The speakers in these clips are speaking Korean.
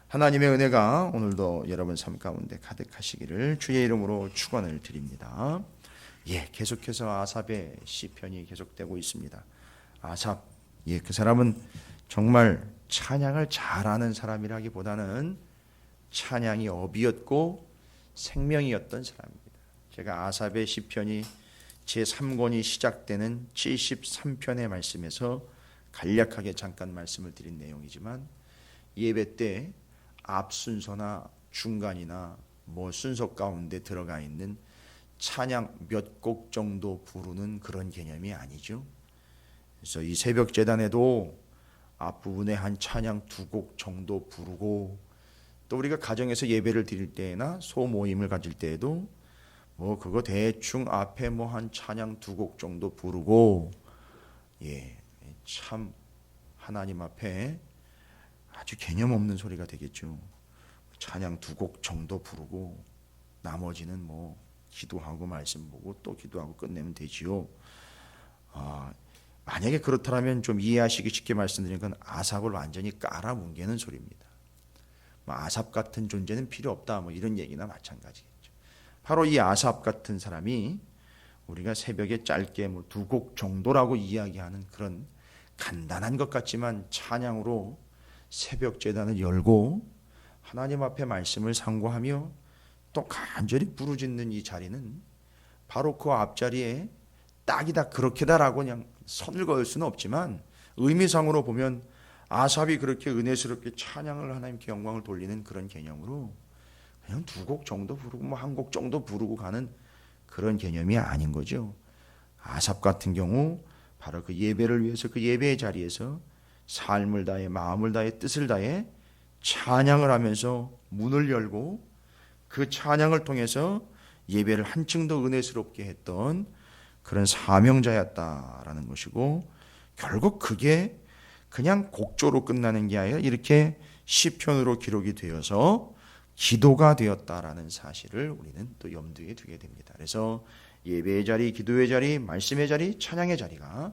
하나님의 은혜가 오늘도 여러분 삶 가운데 가득하시기를 주의 이름으로 축원을 드립니다. 계속해서 아삽의 시편이 계속되고 있습니다. 아삽, 그 사람은 정말 찬양을 잘하는 사람이라기보다는 찬양이 업이었고 생명이었던 사람입니다. 제가 아삽의 시편이 제3권이 시작되는 73편의 말씀에서 간략하게 잠깐 말씀을 드린 내용이지만 예배 때 앞 순서나 중간이나 순서 가운데 들어가 있는 찬양 몇 곡 정도 부르는 그런 개념이 아니죠. 그래서 이 새벽 제단에도 앞부분에 한 찬양 2곡 정도 부르고, 또 우리가 가정에서 예배를 드릴 때나 소모임을 가질 때에도 그거 대충 앞에 한 찬양 2곡 정도 부르고, 참 하나님 앞에 아주 개념 없는 소리가 되겠죠. 찬양 2곡 정도 부르고 나머지는 기도하고 말씀 보고 또 기도하고 끝내면 되지요. 만약에 그렇다면 좀 이해하시기 쉽게 말씀드리는 건 아삽을 완전히 깔아뭉개는 소리입니다. 아삽 같은 존재는 필요 없다, 이런 얘기나 마찬가지겠죠. 바로 이 아삽 같은 사람이 우리가 새벽에 짧게 2곡 정도라고 이야기하는 그런 간단한 것 같지만 찬양으로 새벽 제단을 열고 하나님 앞에 말씀을 상고하며 또 간절히 부르짖는 이 자리는 바로 그 앞자리에 딱이다 그렇게다라고 그냥 선을 그을 수는 없지만 의미상으로 보면 아삽이 그렇게 은혜스럽게 찬양을 하나님께 영광을 돌리는 그런 개념으로 그냥 2곡 정도 부르고 1곡 정도 부르고 가는 그런 개념이 아닌 거죠. 아삽 같은 경우 바로 그 예배를 위해서 그 예배의 자리에서 삶을 다해 마음을 다해 뜻을 다해 찬양을 하면서 문을 열고 그 찬양을 통해서 예배를 한층 더 은혜스럽게 했던 그런 사명자였다라는 것이고, 결국 그게 그냥 곡조로 끝나는 게 아니라 이렇게 시편으로 기록이 되어서 기도가 되었다라는 사실을 우리는 또 염두에 두게 됩니다. 그래서 예배의 자리, 기도의 자리, 말씀의 자리, 찬양의 자리가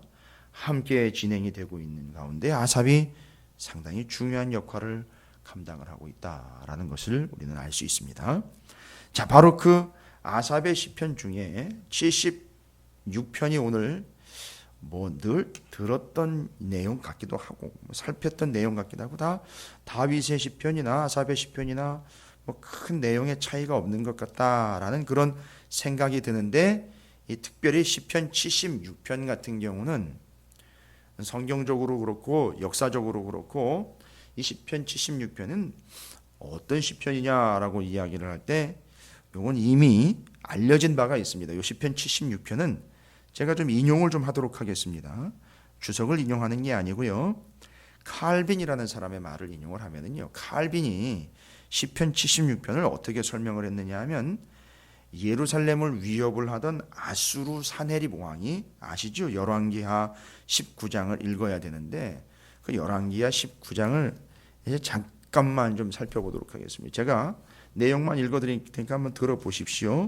함께 진행이 되고 있는 가운데 아삽이 상당히 중요한 역할을 감당을 하고 있다라는 것을 우리는 알 수 있습니다. 자, 바로 그 아삽의 시편 중에 76편이 오늘 늘 들었던 내용 같기도 하고 살폈던 내용 같기도 하고 다 다윗의 시편이나 아삽의 시편이나 큰 내용의 차이가 없는 것 같다라는 그런 생각이 드는데, 이 특별히 시편 76편 같은 경우는 성경적으로 그렇고 역사적으로 그렇고 이 시편 76편은 어떤 시편이냐라고 이야기를 할 때 이건 이미 알려진 바가 있습니다. 이 시편 76편은 제가 좀 인용을 좀 하도록 하겠습니다. 주석을 인용하는 게 아니고요. 칼빈이라는 사람의 말을 인용을 하면은요. 칼빈이 시편 76편을 어떻게 설명을 했느냐 하면, 예루살렘을 위협을 하던 아수르 사네립 왕이, 아시죠? 열왕기하 19장을 읽어야 되는데 그 열왕기하 19장을 이제 잠깐만 좀 살펴보도록 하겠습니다. 제가 내용만 읽어드릴 테니까 한번 들어보십시오.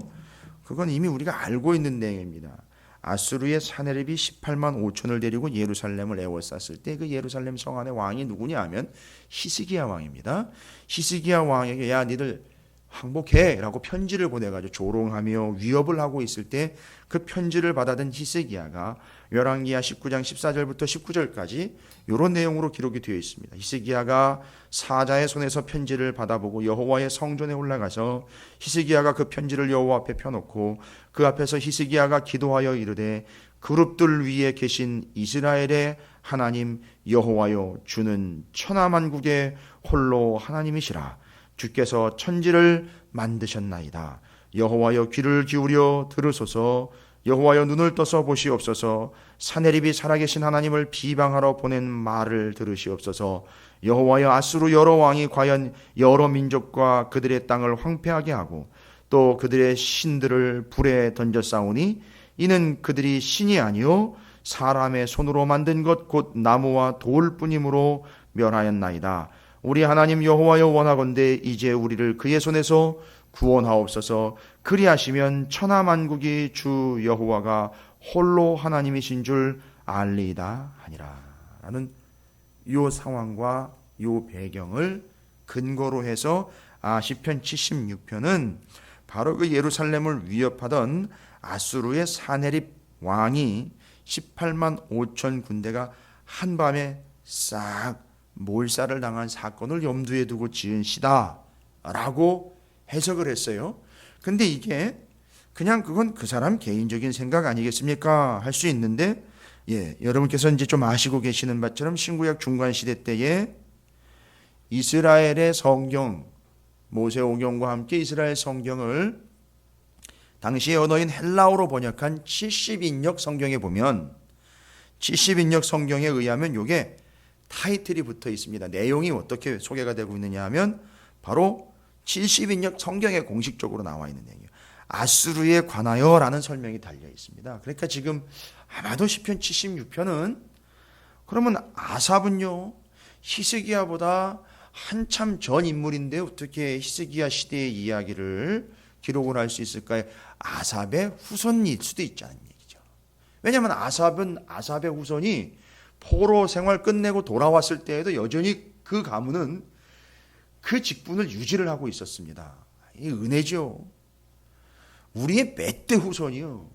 그건 이미 우리가 알고 있는 내용입니다. 아수르의 사네립이 18만 5천을 데리고 예루살렘을 에워쌌을 때 그 예루살렘 성 안에 왕이 누구냐 하면 히스기야 왕입니다. 히스기야 왕에게 야 니들 항복해라고 편지를 보내가지고 조롱하며 위협을 하고 있을 때 그 편지를 받아든 히스기야가 열왕기하 19장 14절부터 19절까지 이런 내용으로 기록이 되어 있습니다. 히스기야가 사자의 손에서 편지를 받아보고 여호와의 성전에 올라가서 히스기야가 그 편지를 여호와 앞에 펴놓고 그 앞에서 히스기야가 기도하여 이르되, 그룹들 위에 계신 이스라엘의 하나님 여호와여, 주는 천하만국의 홀로 하나님이시라. 주께서 천지를 만드셨나이다. 여호와여, 귀를 기울여 들으소서. 여호와여, 눈을 떠서 보시옵소서. 사네립이 살아계신 하나님을 비방하러 보낸 말을 들으시옵소서. 여호와여, 아수르 여러 왕이 과연 여러 민족과 그들의 땅을 황폐하게 하고 또 그들의 신들을 불에 던져 싸우니, 이는 그들이 신이 아니요 사람의 손으로 만든 것 곧 나무와 돌뿐이므로 멸하였나이다. 우리 하나님 여호와여, 원하건대 이제 우리를 그의 손에서 구원하옵소서. 그리하시면 천하만국이 주 여호와가 홀로 하나님이신 줄 알리이다 하니라. 라는 이 상황과 이 배경을 근거로 해서 시편 76편은 바로 그 예루살렘을 위협하던 아수르의 사네립 왕이 18만 5천 군대가 한밤에 싹 몰살을 당한 사건을 염두에 두고 지은 시다라고 해석을 했어요. 근데 이게 그냥 그건 그 사람 개인적인 생각 아니겠습니까? 할 수 있는데, 여러분께서 이제 좀 아시고 계시는 바처럼 신구약 중간 시대 때에 이스라엘의 성경, 모세오경과 함께 이스라엘 성경을 당시의 언어인 헬라어로 번역한 70인역 성경에 보면 70인역 성경에 의하면 이게 타이틀이 붙어 있습니다. 내용이 어떻게 소개가 되고 있느냐 하면 바로 70인역 성경에 공식적으로 나와 있는 내용이에요. 아수르에 관하여라는 설명이 달려 있습니다. 그러니까 지금 아마도 시편 76편은 그러면 아삽은요 히스기야보다 한참 전 인물인데 어떻게 히스기야 시대의 이야기를 기록을 할 수 있을까요? 아삽의 후손일 수도 있다는 얘기죠. 왜냐하면 아삽의 후손이 포로 생활 끝내고 돌아왔을 때에도 여전히 그 가문은 그 직분을 유지를 하고 있었습니다. 이 은혜죠. 우리의 몇 대 후손이요.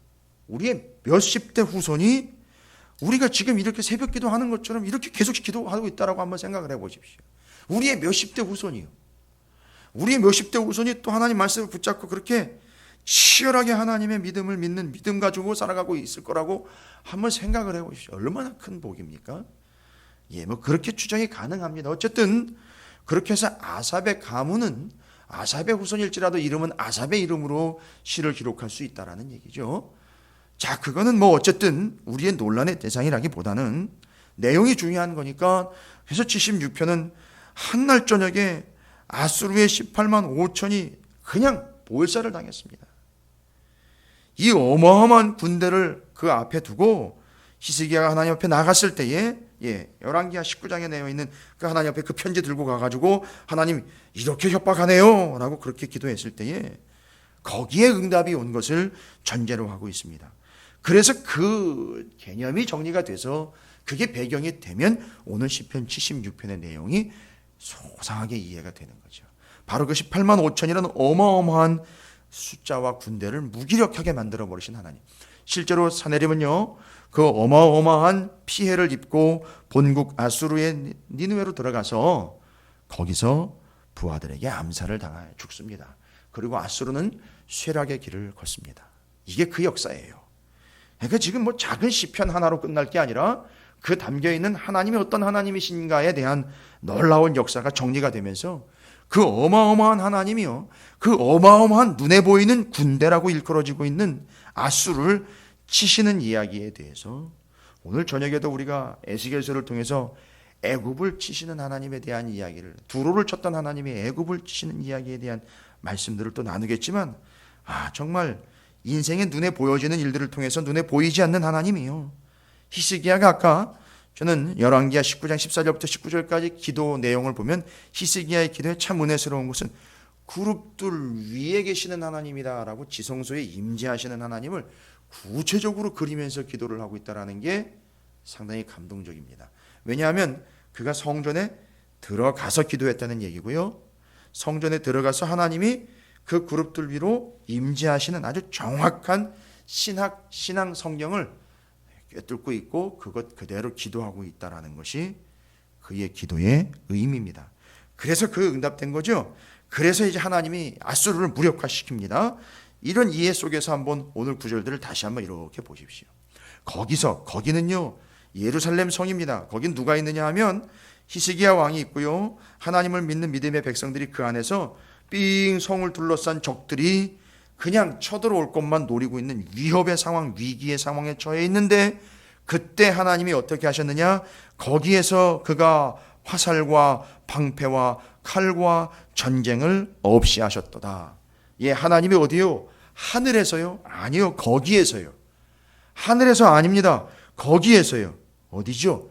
우리의 몇십 대 후손이 우리가 지금 이렇게 새벽 기도하는 것처럼 이렇게 계속 기도하고 있다라고 한번 생각을 해보십시오. 우리의 몇십 대 후손이요. 우리의 몇십 대 후손이 또 하나님 말씀을 붙잡고 그렇게 치열하게 하나님의 믿음을 믿는 믿음 가지고 살아가고 있을 거라고 한번 생각을 해보십시오. 얼마나 큰 복입니까? 뭐 그렇게 추정이 가능합니다. 어쨌든 그렇게 해서 아삽의 가문은 아삽의 후손일지라도 이름은 아삽의 이름으로 시를 기록할 수 있다라는 얘기죠. 자, 그거는 뭐 어쨌든 우리의 논란의 대상이라기보다는 내용이 중요한 거니까 그래서 76편은 한날 저녁에 아수르의 18만 5천이 그냥 몰살을 당했습니다. 이 어마어마한 군대를 그 앞에 두고 히스기야가 하나님 앞에 나갔을 때에 열왕기하 19장에 내어 있는 그 하나님 앞에 그 편지 들고 가가지고 하나님 이렇게 협박하네요 라고 그렇게 기도했을 때에 거기에 응답이 온 것을 전제로 하고 있습니다. 그래서 그 개념이 정리가 돼서 그게 배경이 되면 오늘 시편 76편의 내용이 소상하게 이해가 되는 거죠. 바로 그 18만 5천이라는 어마어마한 숫자와 군대를 무기력하게 만들어 버리신 하나님. 실제로 사네립은요 그 어마어마한 피해를 입고 본국 아수르의 니느웨로 들어가서 거기서 부하들에게 암살을 당하여 죽습니다. 그리고 아수르는 쇠락의 길을 걷습니다. 이게 그 역사예요. 그러니까 지금 뭐 작은 시편 하나로 끝날 게 아니라 그 담겨있는 하나님이 어떤 하나님이신가에 대한 놀라운 역사가 정리가 되면서 그 어마어마한 하나님이요 그 어마어마한 눈에 보이는 군대라고 일컬어지고 있는 아수르를 치시는 이야기에 대해서 오늘 저녁에도 우리가 에스겔서를 통해서 애굽을 치시는 하나님에 대한 이야기를 두로를 쳤던 하나님이 애굽을 치시는 이야기에 대한 말씀들을 또 나누겠지만 정말 인생의 눈에 보여지는 일들을 통해서 눈에 보이지 않는 하나님이요 히스기야가 아까 저는 열왕기하 19장 14절부터 19절까지 기도 내용을 보면 히스기야의 기도에 참 은혜스러운 것은 그룹들 위에 계시는 하나님이다라고 지성소에 임재하시는 하나님을 구체적으로 그리면서 기도를 하고 있다는 게 상당히 감동적입니다. 왜냐하면 그가 성전에 들어가서 기도했다는 얘기고요. 성전에 들어가서 하나님이 그 그룹들 위로 임재하시는 아주 정확한 신앙 성경을 꿰뚫고 있고 그것 그대로 기도하고 있다는 것이 그의 기도의 의미입니다. 그래서 그 응답된 거죠. 그래서 이제 하나님이 아수르를 무력화시킵니다. 이런 이해 속에서 한번 오늘 구절들을 다시 한번 이렇게 보십시오. 거기는요 예루살렘 성입니다. 거긴 누가 있느냐 하면 히스기야 왕이 있고요. 하나님을 믿는 믿음의 백성들이 그 안에서 삥 성을 둘러싼 적들이 그냥 쳐들어올 것만 노리고 있는 위협의 상황, 위기의 상황에 처해 있는데 그때 하나님이 어떻게 하셨느냐? 거기에서 그가 화살과 방패와 칼과 전쟁을 없이 하셨도다. 하나님이 어디요? 하늘에서요? 아니요, 거기에서요. 하늘에서 아닙니다. 거기에서요. 어디죠?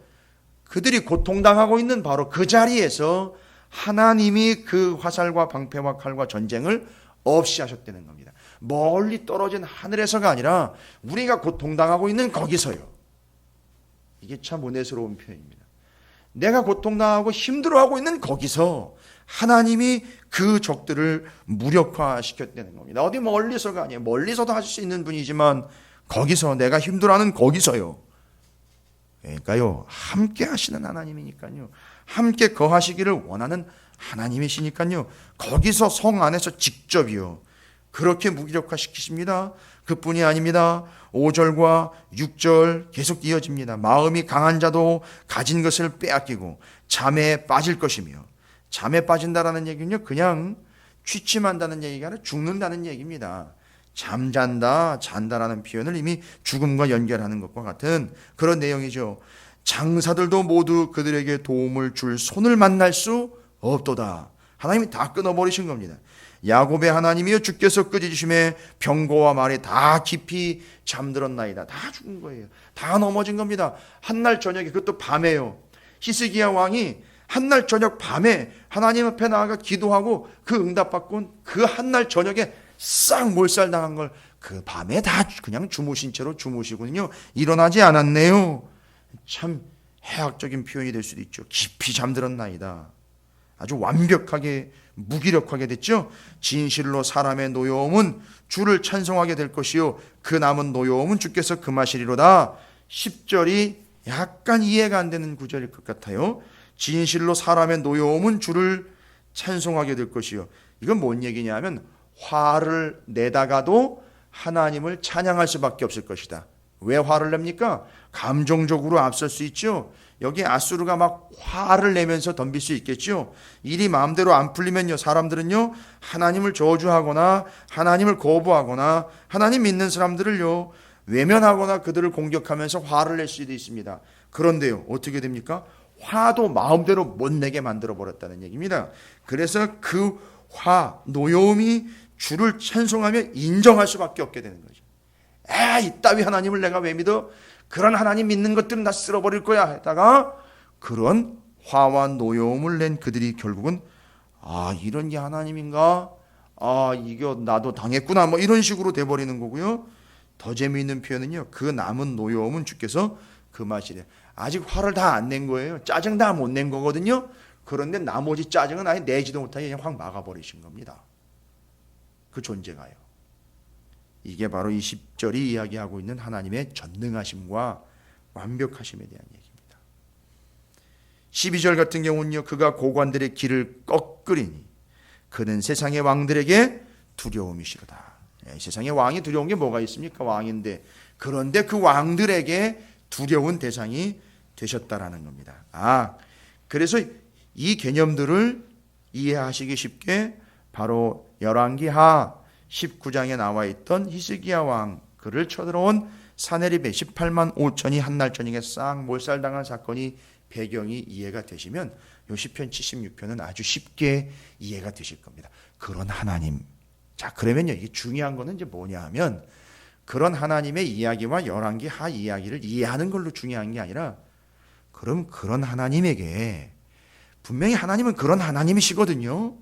그들이 고통당하고 있는 바로 그 자리에서 하나님이 그 화살과 방패와 칼과 전쟁을 없이 하셨다는 겁니다. 멀리 떨어진 하늘에서가 아니라 우리가 고통당하고 있는 거기서요. 이게 참 은혜스러운 표현입니다. 내가 고통당하고 힘들어하고 있는 거기서 하나님이 그 적들을 무력화시켰다는 겁니다. 어디 멀리서가 아니에요. 멀리서도 하실 수 있는 분이지만 거기서, 내가 힘들어하는 거기서요. 그러니까요, 함께 하시는 하나님이니까요. 함께 거하시기를 원하는 하나님이시니까요. 거기서 성 안에서 직접이요. 그렇게 무기력화시키십니다. 그뿐이 아닙니다. 5절과 6절 계속 이어집니다. 마음이 강한 자도 가진 것을 빼앗기고 잠에 빠질 것이며, 잠에 빠진다라는 얘기는요, 그냥 취침한다는 얘기가 아니라 죽는다는 얘기입니다. 잠잔다, 잔다라는 표현을 이미 죽음과 연결하는 것과 같은 그런 내용이죠. 장사들도 모두 그들에게 도움을 줄 손을 만날 수 없도다. 하나님이 다 끊어버리신 겁니다. 야곱의 하나님이여 주께서 끄지주심에 병거와 말이 다 깊이 잠들었나이다. 다 죽은 거예요. 다 넘어진 겁니다. 한날 저녁에, 그것도 밤에요. 히스기야 왕이 한날 저녁 밤에 하나님 앞에 나아가 기도하고 그 응답받고 그 한날 저녁에 싹 몰살당한 걸 그 밤에 다 그냥 주무신 채로 주무시군요. 일어나지 않았네요. 참 해학적인 표현이 될 수도 있죠. 깊이 잠들었나이다. 아주 완벽하게 무기력하게 됐죠. 진실로 사람의 노여움은 주를 찬송하게 될 것이요 그 남은 노여움은 주께서 금하시리로다. 10절이 약간 이해가 안 되는 구절일 것 같아요. 진실로 사람의 노여움은 주를 찬송하게 될 것이요. 이건 뭔 얘기냐면 화를 내다가도 하나님을 찬양할 수밖에 없을 것이다. 왜 화를 냅니까? 감정적으로 앞설 수 있죠. 여기 아수르가 막 화를 내면서 덤빌 수 있겠죠. 일이 마음대로 안 풀리면요, 사람들은요 하나님을 저주하거나 하나님을 거부하거나 하나님 믿는 사람들을요 외면하거나 그들을 공격하면서 화를 낼 수도 있습니다. 그런데요, 어떻게 됩니까? 화도 마음대로 못 내게 만들어 버렸다는 얘기입니다. 그래서 그 화, 노여움이 주를 찬송하며 인정할 수밖에 없게 되는 거죠. 이따위 하나님을 내가 왜 믿어? 그런 하나님 믿는 것들은 다 쓸어버릴 거야 했다가 그런 화와 노여움을 낸 그들이 결국은 이런 게 하나님인가? 이거 나도 당했구나, 뭐 이런 식으로 돼버리는 거고요. 더 재미있는 표현은요, 그 남은 노여움은 주께서 금하시래. 아직 화를 다 안 낸 거예요. 짜증 다 못 낸 거거든요. 그런데 나머지 짜증은 아예 내지도 못하게 그냥 확 막아버리신 겁니다. 그 존재가요. 이게 바로 이 10절이 이야기하고 있는 하나님의 전능하심과 완벽하심에 대한 얘기입니다. 12절 같은 경우는요, 그가 고관들의 길을 꺾으리니 그는 세상의 왕들에게 두려움이시로다. 세상의 왕이 두려운 게 뭐가 있습니까? 왕인데. 그런데 그 왕들에게 두려운 대상이 되셨다라는 겁니다. 그래서 이 개념들을 이해하시기 쉽게 바로 열왕기하 19장에 나와 있던 히스기야 왕, 그를 쳐들어온 사네립의 18만 5천이 한날 저녁에 싹 몰살당한 사건이 배경이 이해가 되시면 요 시편 76편은 아주 쉽게 이해가 되실 겁니다. 그런 하나님. 자, 그러면요, 이게 중요한 거는 이제 뭐냐 하면 그런 하나님의 이야기와 열왕기하 이야기를 이해하는 걸로 중요한 게 아니라 그럼 그런 하나님에게 분명히 하나님은 그런 하나님이시거든요.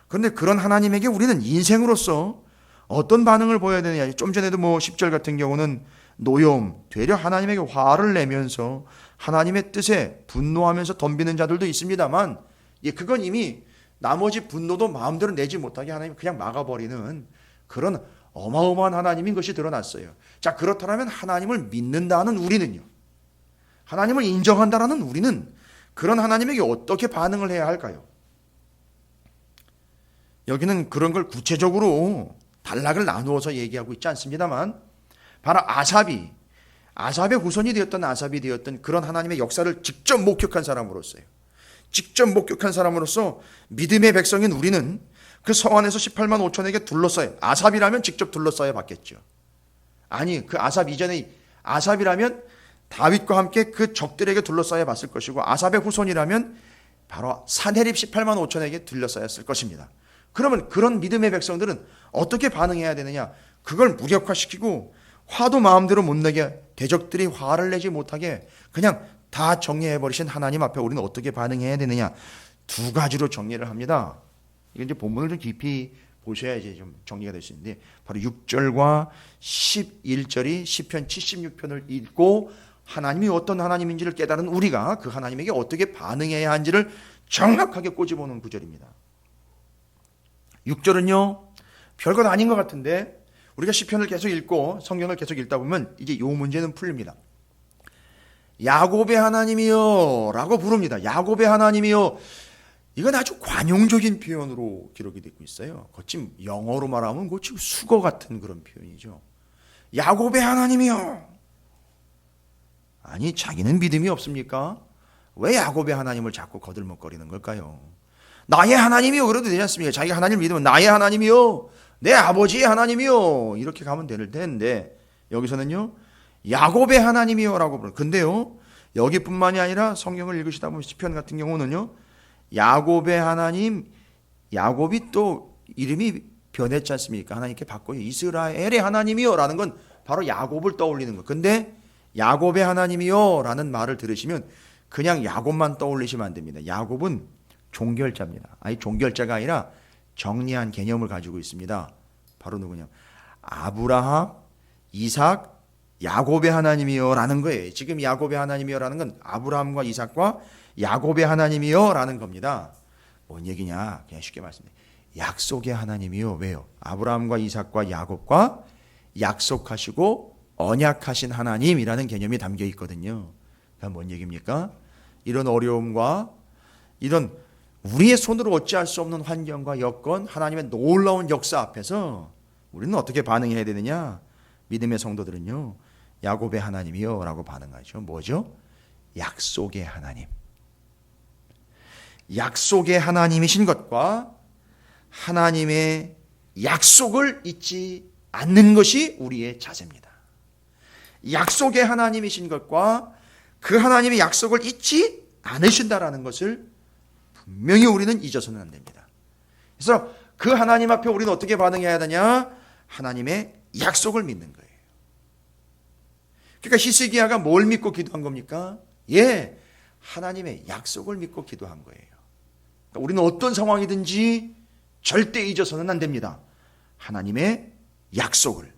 그런데 그런 하나님에게 우리는 인생으로서 어떤 반응을 보여야 되느냐. 좀 전에도 10절 같은 경우는 노여움, 되려 하나님에게 화를 내면서 하나님의 뜻에 분노하면서 덤비는 자들도 있습니다만, 그건 이미 나머지 분노도 마음대로 내지 못하게 하나님 그냥 막아버리는 그런 어마어마한 하나님인 것이 드러났어요. 자, 그렇다면 하나님을 믿는다는 우리는요, 하나님을 인정한다는 우리는 그런 하나님에게 어떻게 반응을 해야 할까요? 여기는 그런 걸 구체적으로 단락을 나누어서 얘기하고 있지 않습니다만, 바로 아삽의 후손이 되었던 아삽이 되었던 그런 하나님의 역사를 직접 목격한 사람으로서요. 직접 목격한 사람으로서 믿음의 백성인 우리는 그 성 안에서 18만 5천에게 둘러싸여, 아삽이라면 직접 둘러싸여 봤겠죠. 아니, 그 아삽 이전에 아삽이라면 다윗과 함께 그 적들에게 둘러싸여 봤을 것이고, 아삽의 후손이라면 바로 사네립 18만 5천에게 둘러싸였을 것입니다. 그러면 그런 믿음의 백성들은 어떻게 반응해야 되느냐? 그걸 무력화시키고 화도 마음대로 못 내게, 대적들이 화를 내지 못하게 그냥 다 정리해버리신 하나님 앞에 우리는 어떻게 반응해야 되느냐? 두 가지로 정리를 합니다. 이건 이제 본문을 좀 깊이 보셔야지 좀 정리가 될 수 있는데, 바로 6절과 11절이 시편 76편을 읽고 하나님이 어떤 하나님인지를 깨달은 우리가 그 하나님에게 어떻게 반응해야 하는지를 정확하게 꼬집어놓은 구절입니다. 6절은요, 별것 아닌 것 같은데 우리가 시편을 계속 읽고 성경을 계속 읽다 보면 이제 이 문제는 풀립니다. 야곱의 하나님이여 라고 부릅니다. 야곱의 하나님이여. 이건 아주 관용적인 표현으로 기록이 되고 있어요. 거친 영어로 말하면 거친 수거 같은 그런 표현이죠. 야곱의 하나님이여. 아니, 자기는 믿음이 없습니까? 왜 야곱의 하나님을 자꾸 거들먹거리는 걸까요? 나의 하나님이여 그래도 되지 않습니까? 자기가 하나님을 믿으면 나의 하나님이여, 내 아버지의 하나님이여, 이렇게 가면 될 텐데 여기서는요, 야곱의 하나님이여 라고 부르는. 근데요, 여기뿐만이 아니라 성경을 읽으시다 보면 시편 같은 경우는요, 야곱의 하나님, 야곱이 또 이름이 변했지 않습니까? 하나님께 바꿔요. 이스라엘의 하나님이여 라는 건 바로 야곱을 떠올리는 거예요. 근데 야곱의 하나님이여 라는 말을 들으시면 그냥 야곱만 떠올리시면 안 됩니다. 야곱은 종결자입니다. 아니, 종결자가 아니라 정리한 개념을 가지고 있습니다. 바로 누구냐? 아브라함, 이삭, 야곱의 하나님이여 라는 거예요. 지금 야곱의 하나님이여 라는 건 아브라함과 이삭과 야곱의 하나님이여 라는 겁니다. 뭔 얘기냐? 그냥 쉽게 말씀드려요. 약속의 하나님이요. 왜요? 아브라함과 이삭과 야곱과 약속하시고 언약하신 하나님이라는 개념이 담겨 있거든요. 그럼 뭔 얘기입니까? 이런 어려움과 이런 우리의 손으로 어찌할 수 없는 환경과 여건, 하나님의 놀라운 역사 앞에서 우리는 어떻게 반응해야 되느냐? 믿음의 성도들은요, 야곱의 하나님이요 라고 반응하죠. 뭐죠? 약속의 하나님. 약속의 하나님이신 것과 하나님의 약속을 잊지 않는 것이 우리의 자세입니다. 약속의 하나님이신 것과 그 하나님의 약속을 잊지 않으신다라는 것을 분명히 우리는 잊어서는 안 됩니다. 그래서 그 하나님 앞에 우리는 어떻게 반응해야 되냐? 하나님의 약속을 믿는 거예요. 그러니까 히스기야가 뭘 믿고 기도한 겁니까? 예, 하나님의 약속을 믿고 기도한 거예요. 그러니까 우리는 어떤 상황이든지 절대 잊어서는 안 됩니다. 하나님의 약속을.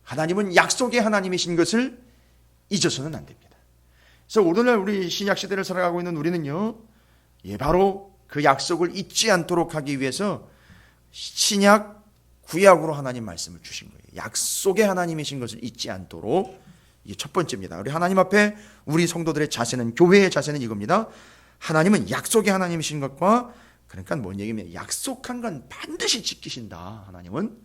하나님은 약속의 하나님이신 것을 잊어서는 안 됩니다. 그래서 오늘날 우리 신약 시대를 살아가고 있는 우리는요, 예, 바로 그 약속을 잊지 않도록 하기 위해서 신약, 구약으로 하나님 말씀을 주신 거예요. 약속의 하나님이신 것을 잊지 않도록. 이게 첫 번째입니다. 우리 하나님 앞에 우리 성도들의 자세는, 교회의 자세는 이겁니다. 하나님은 약속의 하나님이신 것과, 그러니까 뭔 얘기냐면 약속한 건 반드시 지키신다, 하나님은.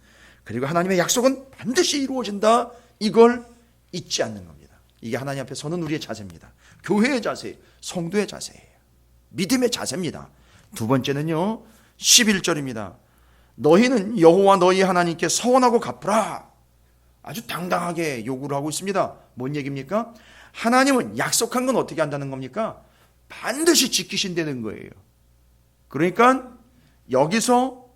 그리고 하나님의 약속은 반드시 이루어진다, 이걸 잊지 않는 겁니다. 이게 하나님 앞에 서는 우리의 자세입니다. 교회의 자세, 성도의 자세예요. 믿음의 자세입니다. 두 번째는요, 11절입니다. 너희는 여호와 너희 하나님께 서원하고 갚으라. 아주 당당하게 요구를 하고 있습니다. 뭔 얘기입니까? 하나님은 약속한 건 어떻게 한다는 겁니까? 반드시 지키신다는 거예요. 그러니까 여기서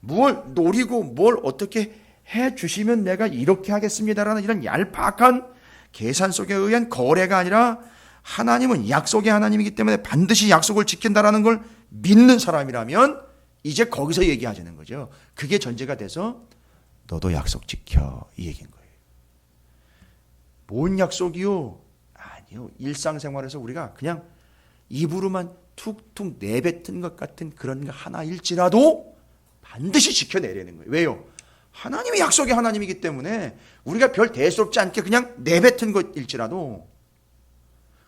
뭘 노리고 뭘 어떻게 해 주시면 내가 이렇게 하겠습니다라는 이런 얄팍한 계산 속에 의한 거래가 아니라, 하나님은 약속의 하나님이기 때문에 반드시 약속을 지킨다라는 걸 믿는 사람이라면 이제 거기서 얘기하자는 거죠. 그게 전제가 돼서 너도 약속 지켜, 이 얘기인 거예요. 뭔 약속이요? 아니요. 일상생활에서 우리가 그냥 입으로만 툭툭 내뱉은 것 같은 그런 거 하나일지라도 반드시 지켜내려는 거예요. 왜요? 하나님이 약속의 하나님이기 때문에 우리가 별 대수롭지 않게 그냥 내뱉은 것일지라도,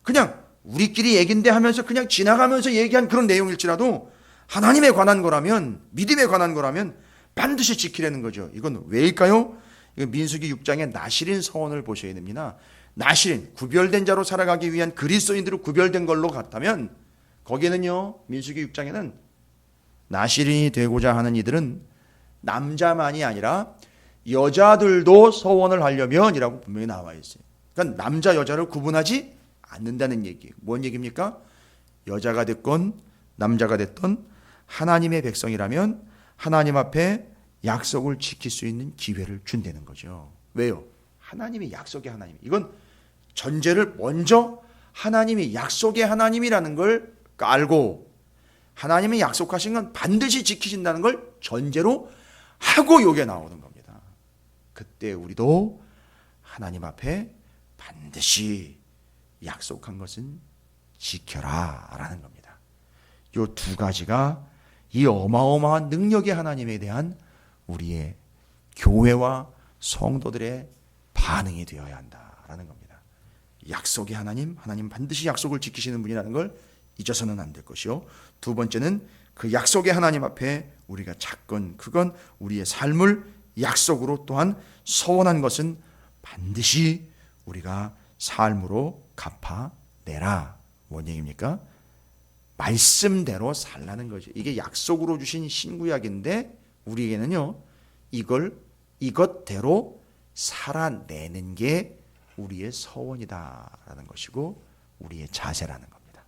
그냥 우리끼리 얘긴데 하면서 그냥 지나가면서 얘기한 그런 내용일지라도 하나님에 관한 거라면, 믿음에 관한 거라면 반드시 지키려는 거죠. 이건 왜일까요? 이건 민수기 6장의 나실인 서원을 보셔야 됩니다. 나실인, 구별된 자로 살아가기 위한 그리스도인들로 구별된 걸로 같다면, 거기에는요, 민수기 6장에는 나실인이 되고자 하는 이들은 남자만이 아니라 여자들도 서원을 하려면 이라고 분명히 나와 있어요. 그러니까 남자 여자를 구분하지 않는다는 얘기예요. 뭔 얘기입니까? 여자가 됐건 남자가 됐던 하나님의 백성이라면 하나님 앞에 약속을 지킬 수 있는 기회를 준다는 거죠. 왜요? 하나님이 약속의 하나님. 이건 전제를 먼저 하나님이 약속의 하나님이라는 걸 알고, 하나님이 약속하신 건 반드시 지키신다는 걸 전제로 하고 요게 나오는 겁니다. 그때 우리도 하나님 앞에 반드시 약속한 것은 지켜라 라는 겁니다. 이 두 가지가 이 어마어마한 능력의 하나님에 대한 우리의 교회와 성도들의 반응이 되어야 한다라는 겁니다. 약속의 하나님 반드시 약속을 지키시는 분이라는 걸 잊어서는 안 될 것이요. 두 번째는 그 약속의 하나님 앞에 우리가 찾건 그건 우리의 삶을 약속으로 또한 서원한 것은 반드시 우리가 삶으로 갚아내라. 뭔 얘기입니까? 말씀대로 살라는 거죠. 이게 약속으로 주신 신구약인데 우리에게는요, 이것대로 살아내는 게 우리의 서원이다라는 것이고 우리의 자세라는 겁니다.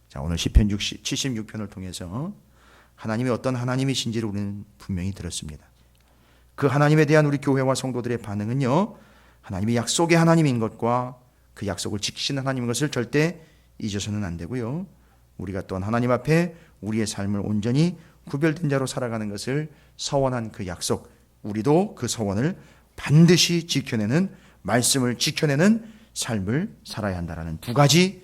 자, 오늘 시편 76편을 통해서 하나님이 어떤 하나님이신지를 우리는 분명히 들었습니다. 그 하나님에 대한 우리 교회와 성도들의 반응은요, 하나님이 약속의 하나님인 것과 그 약속을 지키시는 하나님인 것을 절대 잊어서는 안 되고요. 우리가 또한 하나님 앞에 우리의 삶을 온전히 구별된 자로 살아가는 것을 서원한 그 약속, 우리도 그 서원을 반드시 지켜내는, 말씀을 지켜내는 삶을 살아야 한다는 두 가지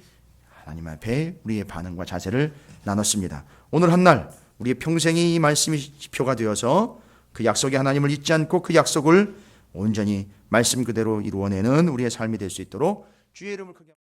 하나님 앞에 우리의 반응과 자세를 나눴습니다. 오늘 한날 우리의 평생이 이 말씀이 지표가 되어서 그 약속의 하나님을 잊지 않고 그 약속을 온전히 말씀 그대로 이루어내는 우리의 삶이 될 수 있도록 주의 이름을 크게